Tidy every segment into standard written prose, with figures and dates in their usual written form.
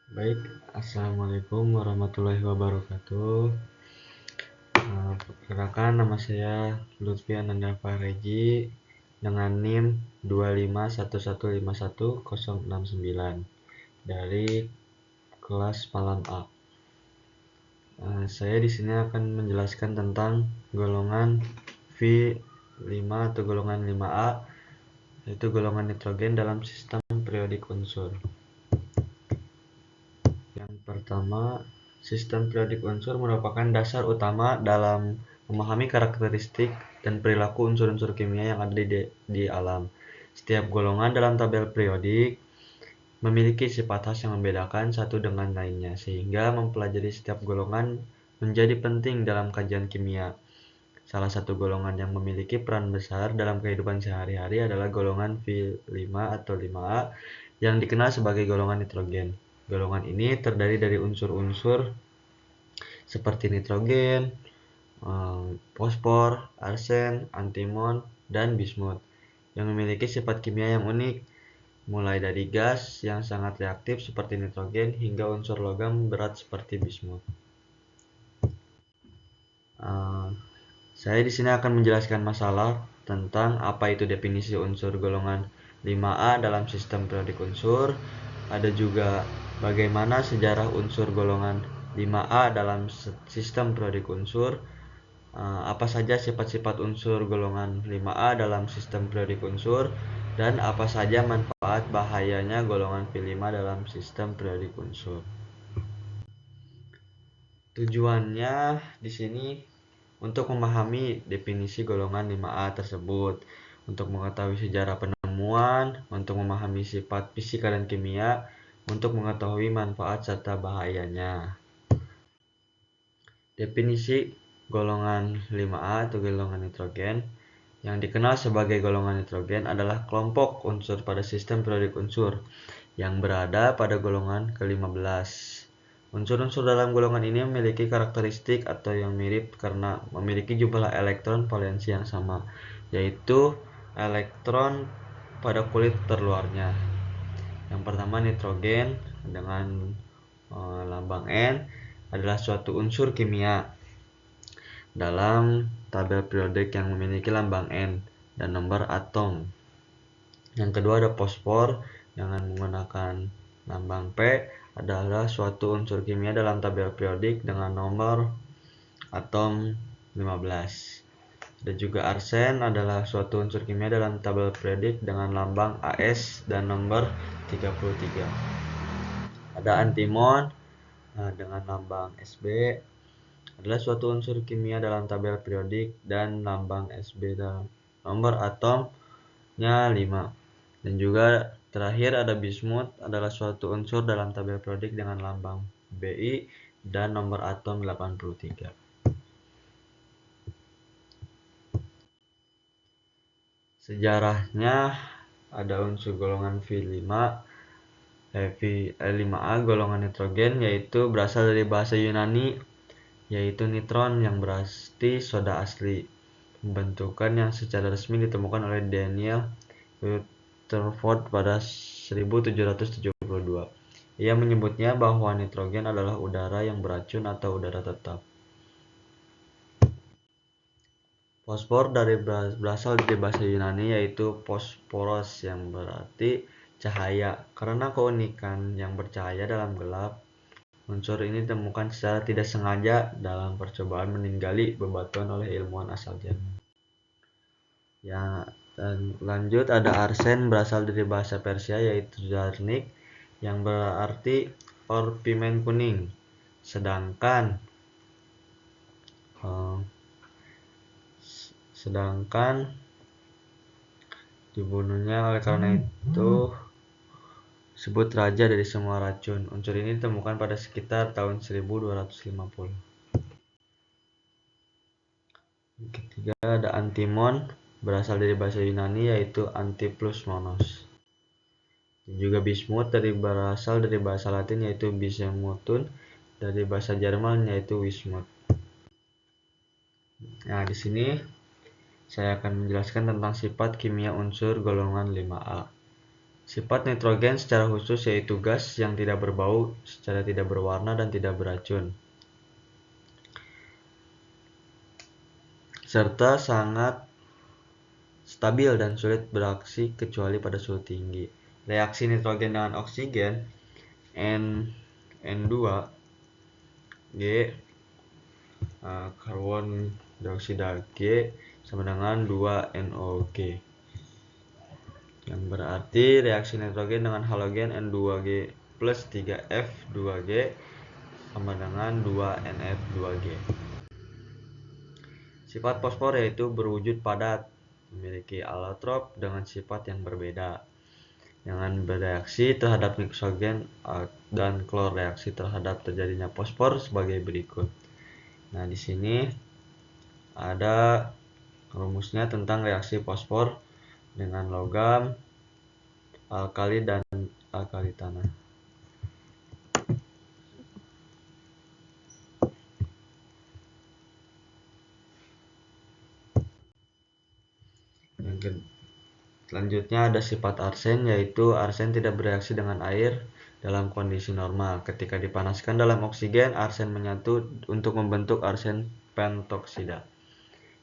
Baik, Assalamualaikum warahmatullahi wabarakatuh. Perkenalkan, nama saya Lutfi Ananda Fahreji dengan NIM 251151069 dari kelas Malam A. Saya di sini akan menjelaskan tentang golongan V5 atau golongan 5A, yaitu golongan nitrogen dalam sistem periodik unsur. Yang pertama, sistem periodik unsur merupakan dasar utama dalam memahami karakteristik dan perilaku unsur-unsur kimia yang ada di alam. Setiap golongan dalam tabel periodik memiliki sifat khas yang membedakan satu dengan lainnya, sehingga mempelajari setiap golongan menjadi penting dalam kajian kimia. Salah satu golongan yang memiliki peran besar dalam kehidupan sehari-hari adalah golongan V5 atau 5A yang dikenal sebagai golongan nitrogen. Golongan ini terdiri dari unsur-unsur seperti nitrogen, fosfor, arsen, antimon, dan bismut yang memiliki sifat kimia yang unik, mulai dari gas yang sangat reaktif seperti nitrogen hingga unsur logam berat seperti bismut. Saya di sini akan menjelaskan masalah tentang apa itu definisi unsur golongan 5A dalam sistem periodik unsur. Ada juga bagaimana sejarah unsur golongan 5A dalam sistem periodik unsur. Apa saja sifat-sifat unsur golongan 5A dalam sistem periodik unsur, dan apa saja manfaat bahayanya golongan V5 dalam sistem periodik unsur. Tujuannya di sini untuk memahami definisi golongan 5A tersebut, untuk mengetahui sejarah penemuan, untuk memahami sifat fisika dan kimia, untuk mengetahui manfaat serta bahayanya. Definisi golongan 5A atau golongan nitrogen yang dikenal sebagai golongan nitrogen adalah kelompok unsur pada sistem periodik unsur yang berada pada golongan ke-15. Unsur-unsur dalam golongan ini memiliki karakteristik atau yang mirip karena memiliki jumlah elektron valensi yang sama, yaitu elektron pada kulit terluarnya. Yang pertama, nitrogen dengan lambang N adalah suatu unsur kimia dalam tabel periodik yang memiliki lambang N dan nomor atom. Yang kedua, ada fosfor dengan menggunakan lambang P adalah suatu unsur kimia dalam tabel periodik dengan nomor atom 15. Ada juga arsen adalah suatu unsur kimia dalam tabel periodik dengan lambang AS dan nomor 33. Ada antimon dengan lambang Sb adalah suatu unsur kimia dalam tabel periodik dan lambang Sb dalam nomor atomnya 5. Dan juga terakhir ada bismut adalah suatu unsur dalam tabel periodik dengan lambang Bi dan nomor atom 83. Sejarahnya ada unsur golongan V5A golongan nitrogen, yaitu berasal dari bahasa Yunani yaitu nitron yang berarti soda asli. Pembentukan yang secara resmi ditemukan oleh Daniel Rutherford pada 1772. Ia menyebutnya bahwa nitrogen adalah udara yang beracun atau udara tetap. Fosfor berasal dari bahasa Yunani yaitu phosphoros yang berarti cahaya. Karena keunikan yang bercahaya dalam gelap, unsur ini ditemukan secara tidak sengaja dalam percobaan meninggali bebatuan oleh ilmuwan asal Jerman. Ya, dan lanjut ada arsen berasal dari bahasa Persia yaitu zarnik yang berarti pimen kuning. Sedangkan dibunuhnya oleh karena itu disebut raja dari semua racun. Unsur ini ditemukan pada sekitar tahun 1250. Ketiga ada antimon berasal dari bahasa Yunani yaitu antiplusmonos. Dan juga bismut berasal dari bahasa Latin yaitu bismutun, dari bahasa Jerman yaitu wismut. Nah, di sini saya akan menjelaskan tentang sifat kimia unsur golongan 5A. Sifat nitrogen secara khusus yaitu gas yang tidak berbau, secara tidak berwarna, dan tidak beracun, serta sangat stabil dan sulit beraksi kecuali pada suhu tinggi. Reaksi nitrogen dengan oksigen N2G, karbon dioksida G sama dengan 2NOG, yang berarti reaksi nitrogen dengan halogen N2G plus 3F2G sama dengan 2NF2G. Sifat fosfor yaitu berwujud padat, memiliki alotrop dengan sifat yang berbeda, dengan bereaksi terhadap nitrogen dan klor. Reaksi terhadap terjadinya fosfor sebagai berikut. Nah, di sini ada rumusnya tentang reaksi fosfor dengan logam, alkali, dan alkali tanah. Selanjutnya ada sifat arsen, yaitu arsen tidak bereaksi dengan air dalam kondisi normal. Ketika dipanaskan dalam oksigen, arsen menyatu untuk membentuk arsen pentoksida.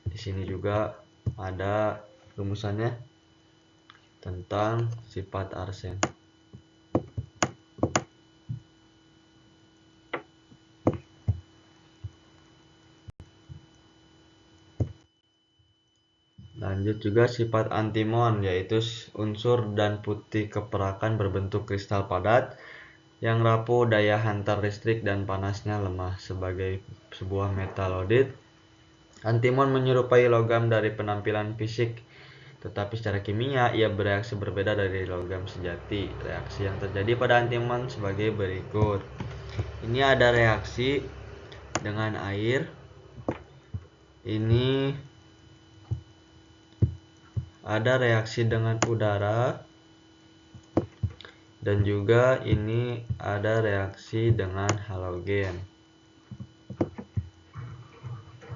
Di sini juga ada rumusannya tentang sifat arsen. Lanjut juga sifat antimon, yaitu unsur dan putih keperakan berbentuk kristal padat yang rapuh, daya hantar listrik dan panasnya lemah. Sebagai sebuah metalloid, antimon menyerupai logam dari penampilan fisik, tetapi secara kimia ia bereaksi berbeda dari logam sejati. Reaksi yang terjadi pada antimon sebagai berikut. Ini ada reaksi dengan air, ini ada reaksi dengan udara, dan juga ini ada reaksi dengan halogen.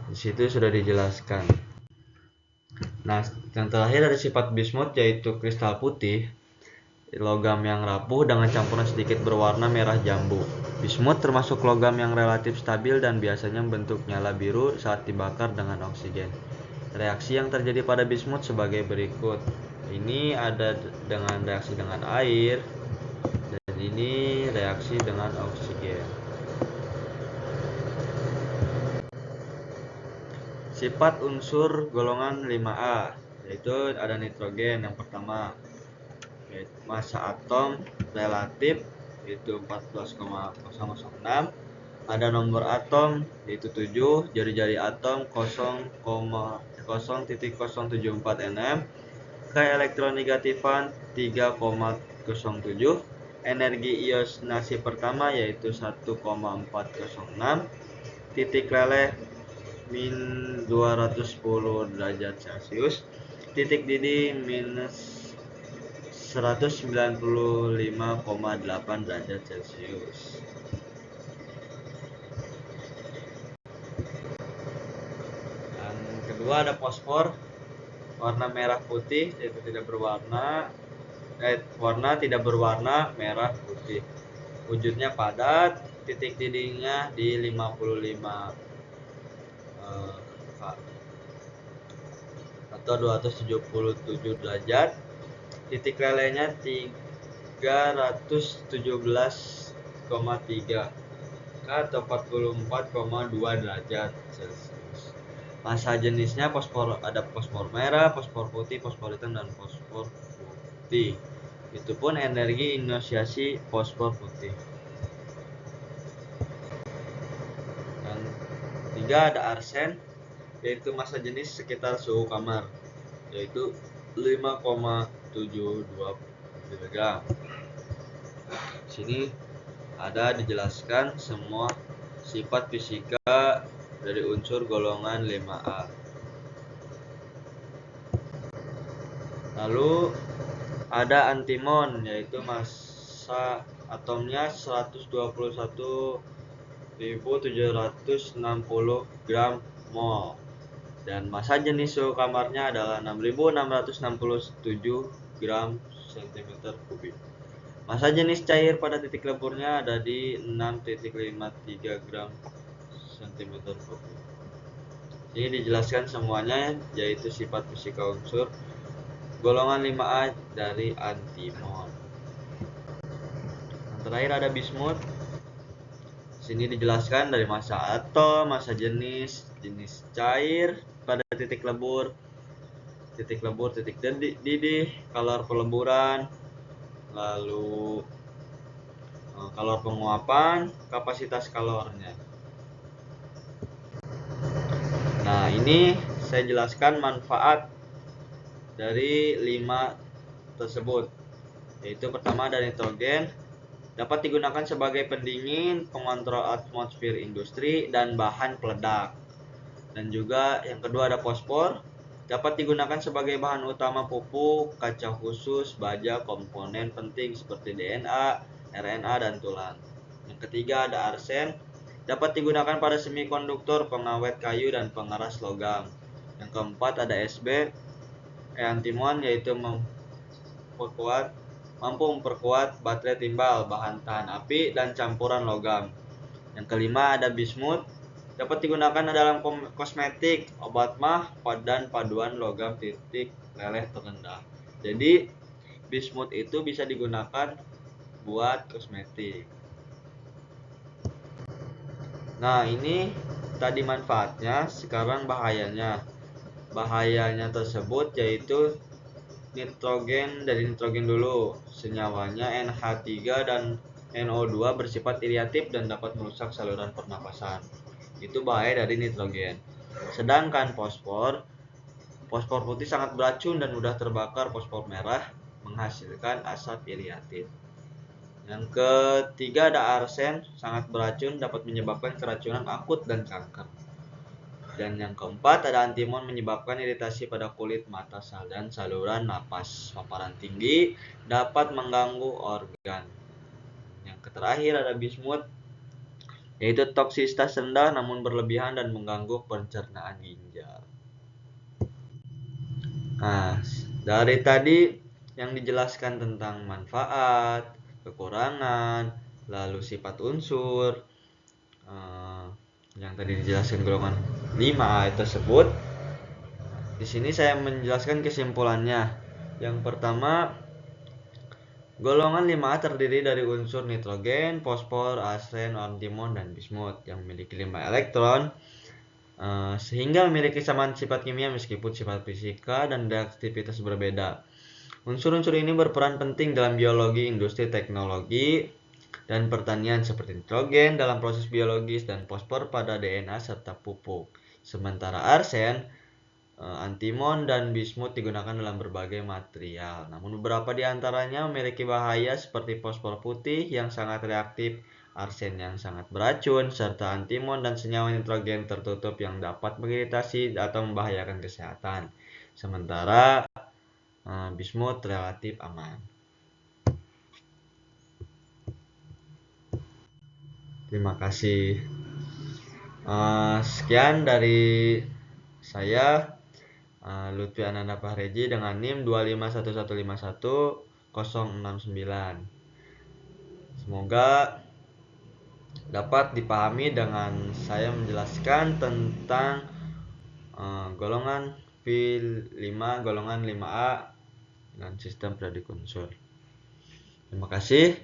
Di situ sudah dijelaskan. Nah, yang terakhir ada sifat bismut, yaitu kristal putih, logam yang rapuh dengan campuran sedikit berwarna merah jambu. Bismut termasuk logam yang relatif stabil dan biasanya membentuk nyala biru saat dibakar dengan oksigen. Reaksi yang terjadi pada bismut sebagai berikut. Ini ada dengan reaksi dengan air, dan ini reaksi dengan oksigen. Sifat unsur golongan 5A, yaitu ada nitrogen yang pertama, yaitu massa atom relatif yaitu 14,006, ada nomor atom yaitu 7, jari-jari atom 0,0.074 nm, keelektronegativan 3,07, energi ionasi pertama yaitu 1,406, titik leleh min 210 derajat Celcius, titik didih minus 195,8 derajat Celcius. Yang kedua ada fosfor, warna merah putih, yaitu tidak berwarna, warna tidak berwarna merah putih. Wujudnya padat, titik didihnya di 55 atau 277 derajat, titik lelehnya 317,3 atau 44,2 derajat Celcius. Massa jenisnya fosfor, ada fosfor merah, fosfor putih, fosfor hitam, dan fosfor putih. Itu pun energi ionasi fosfor putih. Yang ketiga ada arsen, yaitu massa jenis sekitar suhu kamar, yaitu 5,72 mg. Sini ada dijelaskan semua sifat fisika dari unsur golongan 5A. Lalu ada antimon, yaitu massa atomnya 121.760 gram mol, dan massa jenis suhu kamarnya adalah 6.667 gram cm3. Massa jenis cair pada titik leburnya ada di 6,53 gram cm3. Ini dijelaskan semuanya, yaitu sifat fisika unsur golongan 5A dari antimon. Yang terakhir ada bismut. Sini dijelaskan dari massa atom, massa jenis cair pada titik lebur, titik didih, kalor peleburan, lalu kalor penguapan, kapasitas kalornya. Nah, ini saya jelaskan manfaat dari 5 tersebut, yaitu pertama dari nitrogen, dapat digunakan sebagai pendingin, pengontrol atmosfer industri, dan bahan peledak. Dan juga yang kedua ada fosfor, dapat digunakan sebagai bahan utama pupuk, kaca khusus, baja, komponen penting seperti DNA, RNA, dan tulang. Yang ketiga ada arsen, dapat digunakan pada semikonduktor, pengawet kayu, dan pengeras logam. Yang keempat ada Sb, antimon, yaitu mampu memperkuat baterai timbal, bahan tahan api, dan campuran logam. Yang kelima ada bismut, dapat digunakan dalam kosmetik, obat mah, dan paduan logam titik leleh terendah. Jadi bismut itu bisa digunakan buat kosmetik. Nah, ini tadi manfaatnya, sekarang bahayanya. Bahayanya tersebut yaitu dari nitrogen dulu. Senyawanya NH3 dan NO2 bersifat iriatif dan dapat merusak saluran pernapasan. Itu bahaya dari nitrogen. Sedangkan fosfor putih sangat beracun dan mudah terbakar. Fosfor merah menghasilkan asap iriatif. Yang ketiga ada arsen, sangat beracun, dapat menyebabkan keracunan akut dan kanker. Dan yang keempat ada antimon, menyebabkan iritasi pada kulit, mata, dan saluran napas. Paparan tinggi dapat mengganggu organ. Yang terakhir ada bismut, yaitu toksisitas rendah namun berlebihan dan mengganggu pencernaan ginjal. Nah, dari tadi yang dijelaskan tentang manfaat, kekurangan, lalu sifat unsur, yang tadi dijelaskan golongan 5A tersebut. Di sini saya menjelaskan kesimpulannya. Yang pertama, golongan 5A terdiri dari unsur nitrogen, fosfor, arsen, antimon, dan bismut yang memiliki 5 elektron, sehingga memiliki kesamaan sifat kimia meskipun sifat fisika dan reaktivitas berbeda. Unsur-unsur ini berperan penting dalam biologi, industri, teknologi, dan pertanian seperti nitrogen dalam proses biologis dan fosfor pada DNA serta pupuk. Sementara arsen, antimon, dan bismut digunakan dalam berbagai material. Namun beberapa di antaranya memiliki bahaya seperti fosfor putih yang sangat reaktif, arsen yang sangat beracun, serta antimon dan senyawa nitrogen tertutup yang dapat mengiritasi atau membahayakan kesehatan. Sementara bismut relatif aman. Terima kasih. Sekian dari saya, Lutfi Ananda Fahreji dengan NIM 251151069. Semoga dapat dipahami dengan saya menjelaskan tentang golongan V5, golongan 5A dan sistem periodik unsur. Terima kasih.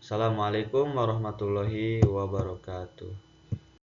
Assalamualaikum warahmatullahi wabarakatuh.